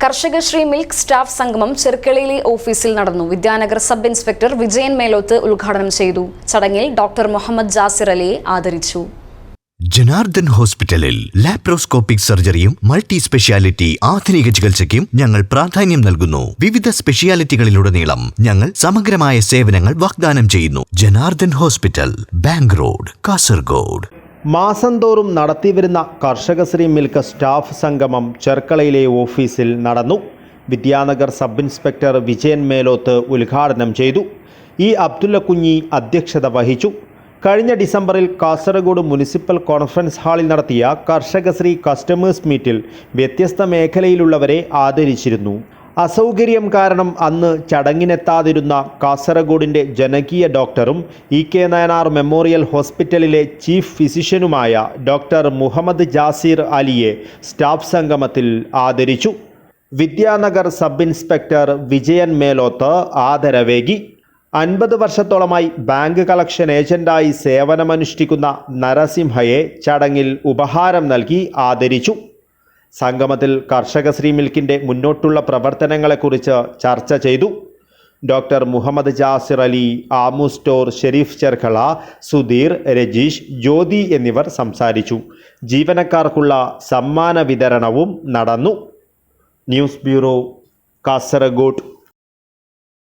Karshakasree milk staff സംഗമം ചെർക്കളയിലെ ഓഫീസിൽ നടന്നു. വിദ്യാനഗർ സബ് ഇൻസ്പെക്ടർ വിജയൻ മേലോത്ത് ഉദ്ഘാടനം ചെയ്തു. ചടങ്ങിൽ ഡോക്ടർ മുഹമ്മദ് ജാസിർ അലിയെ ആദരിച്ചു. ജനാർദ്ദൻ ഹോസ്പിറ്റലിൽ ലാപ്രോസ്കോപ്പിക് സർജറിയും മൾട്ടി സ്പെഷ്യാലിറ്റി ആധുനിക ചികിത്സയ്ക്കും ഞങ്ങൾ പ്രാധാന്യം നൽകുന്നു. വിവിധ സ്പെഷ്യാലിറ്റികളിലുടനീളം ഞങ്ങൾ സമഗ്രമായ സേവനങ്ങൾ വാഗ്ദാനം ചെയ്യുന്നു. Janardhan hospital, bank road, Kasaragod. മാസം തോറും നടത്തിവരുന്ന കർഷകശ്രീ മിൽക്ക് സ്റ്റാഫ് സംഗമം ചെർക്കളയിലെ ഓഫീസിൽ നടന്നു. വിദ്യാനഗർ സബ് ഇൻസ്പെക്ടർ വിജയൻ മേലോത്ത് ഉദ്ഘാടനം ചെയ്തു. ഇ അബ്ദുള്ള കുഞ്ഞി അധ്യക്ഷത വഹിച്ചു. കഴിഞ്ഞ ഡിസംബറിൽ കാസർഗോഡ് മുനിസിപ്പൽ കോൺഫറൻസ് ഹാളിൽ നടത്തിയ കർഷകശ്രീ കസ്റ്റമേഴ്സ് മീറ്റിൽ വ്യത്യസ്ത മേഖലയിലുള്ളവരെ ആദരിച്ചിരുന്നു. അസൗകര്യം കാരണം അന്ന് ചടങ്ങിനെത്താതിരുന്ന കാസർഗോഡിൻ്റെ ജനകീയ ഡോക്ടറും EK നയനാർ മെമ്മോറിയൽ ഹോസ്പിറ്റലിലെ ചീഫ് ഫിസിഷ്യനുമായ ഡോക്ടർ മുഹമ്മദ് ജാസിർ അലിയെ സ്റ്റാഫ് സംഗമത്തിൽ ആദരിച്ചു. വിദ്യാനഗർ സബ് ഇൻസ്പെക്ടർ വിജയൻ മേലോത്ത് ആദരവേകി. 50 വർഷത്തോളമായി ബാങ്ക് കളക്ഷൻ ഏജന്റായി സേവനമനുഷ്ഠിക്കുന്ന നരസിംഹയെ ചടങ്ങിൽ ഉപഹാരം നൽകി ആദരിച്ചു. സംഗമത്തിൽ കർഷകശ്രീ മിൽക്കിൻ്റെ മുന്നോട്ടുള്ള പ്രവർത്തനങ്ങളെക്കുറിച്ച് ചർച്ച ചെയ്തു. ഡോക്ടർ മുഹമ്മദ് ജാസിർ അലി, ആമു സ്റ്റോർ, ഷെരീഫ് ചെർക്കള, സുധീർ, രജീഷ്, ജ്യോതി എന്നിവർ സംസാരിച്ചു. ജീവനക്കാർക്കുള്ള സമ്മാന വിതരണവും നടന്നു. News bureau, Kasaragod.